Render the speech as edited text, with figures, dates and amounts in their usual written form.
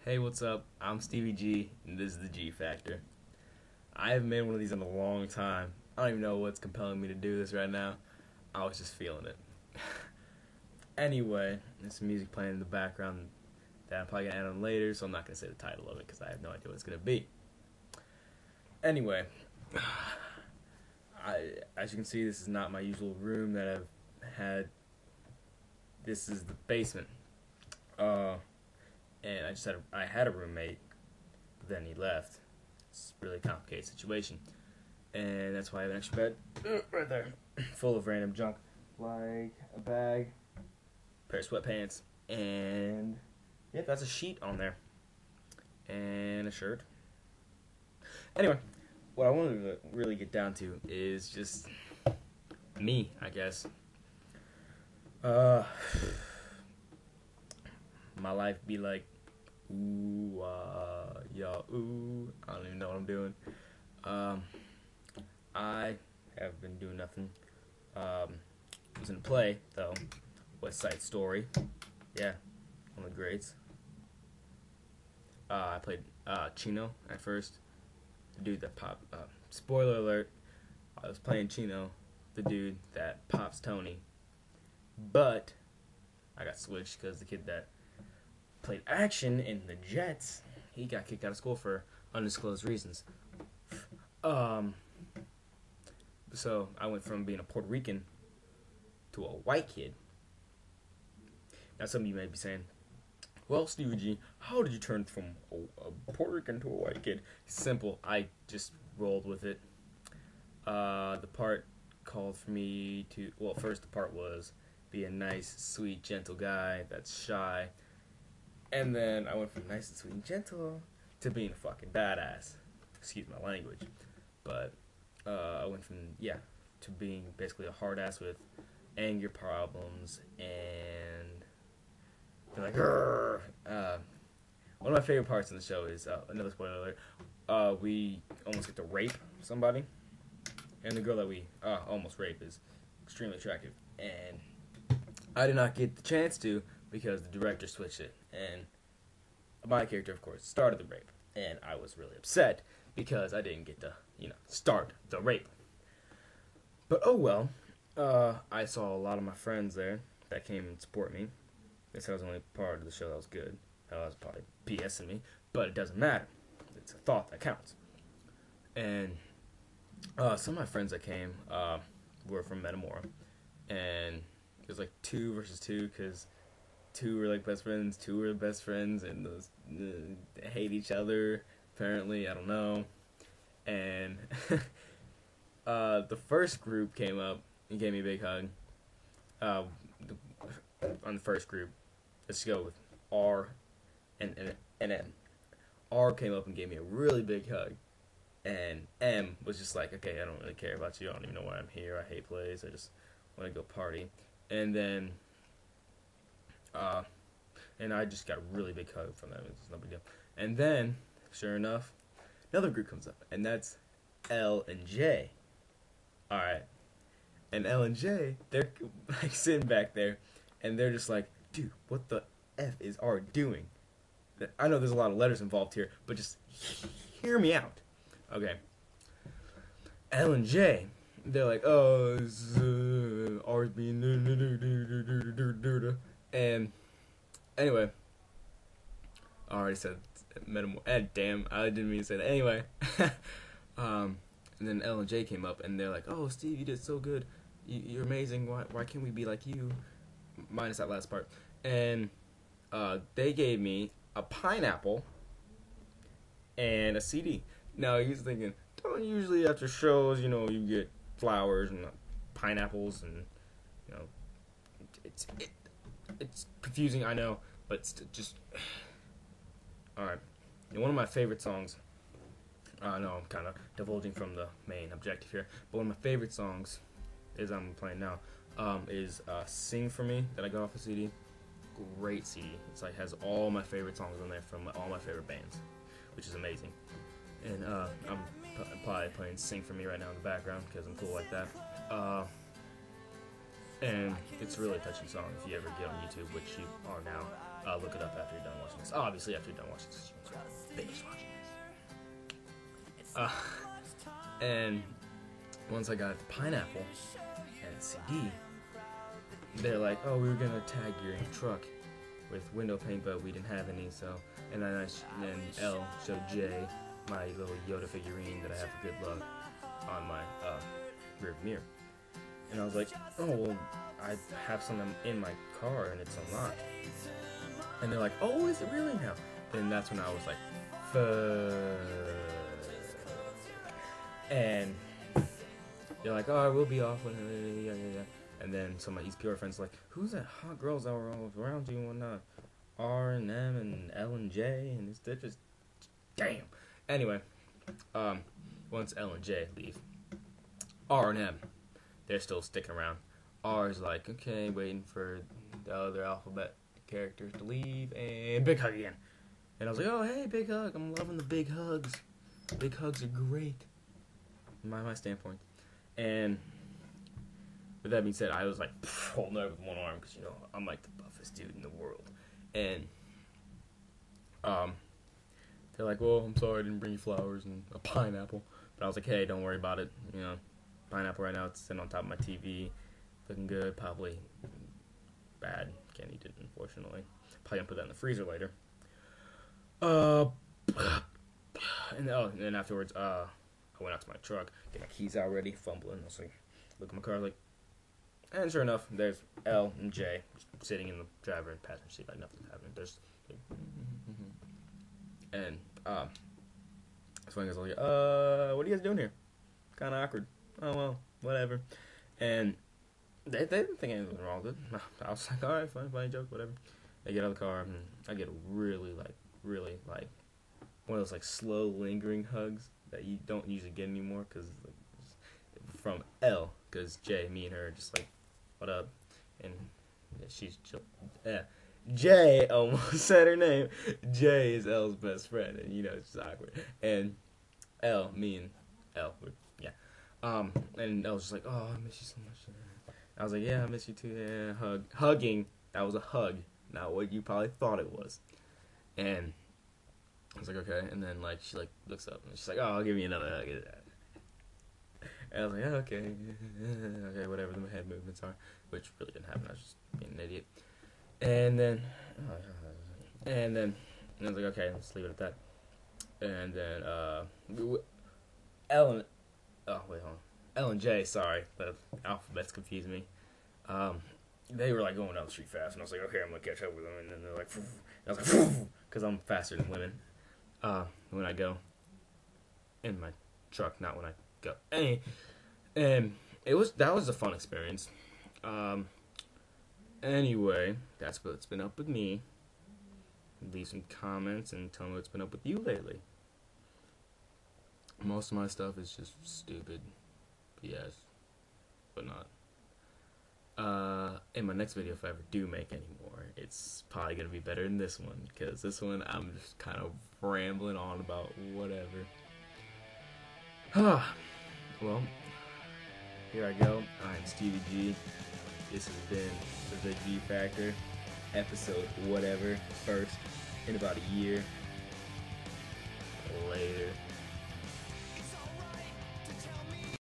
Hey, what's up? I'm Stevie G, and this is the G Factor. I haven't made one of these in a long time. I don't even know what's compelling me to do this right now. I was just feeling it. Anyway, there's some music playing in the background that I'm probably going to add on later, so I'm not going to say the title of it because I have no idea what it's going to be. Anyway, as you can see, this is not my usual room that I've had. This is the basement. And I had a roommate, but then he left. It's a really complicated situation, and that's why I have an extra bed right there, full of random junk, like a bag, a pair of sweatpants, and yeah, that's a sheet on there, and a shirt. Anyway, what I wanted to really get down to is just me, I guess. My life be like, ooh, y'all, ooh. I don't even know what I'm doing. I have been doing nothing. Was in a play, though. West Side Story. Yeah, one of the greats. I played Chino at first. The dude that popped. Spoiler alert. I was playing Chino, the dude that pops Tony. But I got switched because the kid that played action in the Jets, he got kicked out of school for undisclosed reasons. So I went from being a Puerto Rican to a white kid. Now some of you may be saying, well, Stevie G, how did you turn from a Puerto Rican to a white kid? Simple. I just rolled with it. The part called for me to, well, first the part was be a nice, sweet, gentle guy that's shy. And then I went from nice and sweet and gentle to being a fucking badass. Excuse my language. But I went from, to being basically a hard ass with anger problems and they're like, grrr. One of my favorite parts in the show is, another spoiler alert, we almost get to rape somebody. And the girl that we almost rape is extremely attractive. And I did not get the chance to because the director switched it. And my character, of course, started the rape. And I was really upset because I didn't get to, start the rape. But oh well. I saw a lot of my friends there that came and support me. They said I was the only part of the show that was good. That was probably BSing me. But it doesn't matter. It's a thought that counts. And some of my friends that came were from Metamora. And it was like 2 versus 2 because 2 were like best friends, 2 were best friends, and those hate each other. Apparently, I don't know. And the first group came up and gave me a big hug. On the first group, let's go with R and M. R came up and gave me a really big hug. And M was just like, okay, I don't really care about you. I don't even know why I'm here. I hate plays. I just want to go party. And then, and I just got a really big hug from them. It's no big deal. And then, sure enough, another group comes up, and that's L and J. All right. And L and J, they're like sitting back there, and they're just like, dude, what the F is R doing? I know there's a lot of letters involved here, but just hear me out. Okay. L and J, they're like, oh, R's being and anyway, I already said metamor. Damn, I didn't mean to say that. Anyway, and then L and J came up, and they're like, oh, Steve, you did so good. You're amazing. Why can't we be like you? Minus that last part. And they gave me a pineapple and a CD. Now, he's thinking, don't usually after shows, you get flowers and pineapples and, it's confusing, I know, but it's just, alright. One of my favorite songs, I know I'm kind of divulging from the main objective here, but one of my favorite songs is I'm playing now, is Sing For Me that I got off the CD. Great CD. It's like has all my favorite songs on there from all my favorite bands, which is amazing. And I'm probably playing Sing For Me right now in the background because I'm cool like that. And it's a really touching song if you ever get on YouTube, which you are now. Look it up after you're done watching this. Obviously, after you're done watching this, you can finish watching this. And once I got Pineapple and CD, they're like, oh, we were gonna tag your truck with window paint, but we didn't have any. So, and then then L showed J my little Yoda figurine that I have for good luck on my rear mirror. And I was like, oh, well, I have some in my car and it's unlocked. And they're like, oh, is it really now? And that's when I was like, fuck. And they're like, oh, we'll be off. Yeah. And then some of my East PR friends are like, who's that hot girls that were all around you and whatnot? R and M and L and J, and they're just, damn. Anyway, once L and J leave, R and M, they're still sticking around. R is like, okay, waiting for the other alphabet characters to leave, and big hug again. And I was like, oh, hey, big hug. I'm loving the big hugs. Big hugs are great, from my standpoint. And with that being said, I was like holding it with one arm because, you know, I'm like the buffest dude in the world. And they're like, well, I'm sorry I didn't bring you flowers and a pineapple. But I was like, hey, don't worry about it. You know, pineapple right now, it's sitting on top of my TV. Looking good, probably bad. Can't eat it, unfortunately. Probably gonna put that in the freezer later. And then afterwards, I went out to my truck, get my keys out ready, fumbling. I was like, look at my car, like, and sure enough, there's L and J sitting in the driver and passenger seat, like nothing's happening. There's, and so I was like, what are you guys doing here? Kind of awkward. Oh well, whatever. And they didn't think anything was wrong with it. I was like, all right, funny joke, whatever. I get out of the car and I get really one of those like slow lingering hugs that you don't usually get anymore because from L, because J, me and her are just like, what up? And she's just, J almost said her name. J is L's best friend, and you know it's just awkward. And L, me and L, yeah. And L was just like, oh, I miss you so much. I was like, yeah, I miss you too. Yeah, hugging. That was a hug, not what you probably thought it was. And I was like, okay. And then like she like looks up and she's like, oh, I'll give you another hug. And I was like, oh, okay, whatever the head movements are, which really didn't happen. I was just being an idiot. And then I was like, okay, let's leave it at that. And then Ellen, oh wait, hold on. L and J, sorry, the alphabets confused me. They were like going down the street fast, and I was like, okay, I'm gonna catch up with them. And then they're like, phew. And I was like, because I'm faster than women when I go in my truck, not when I go. And that was a fun experience. Anyway, that's what's been up with me. Leave some comments and tell me what's been up with you lately. Most of my stuff is just stupid. Yes, but not. In my next video, if I ever do make any more, it's probably gonna be better than this one, because this one I'm just kind of rambling on about whatever. Well, here I go. I'm Stevie G. This has been the G Factor, episode whatever, first in about a year.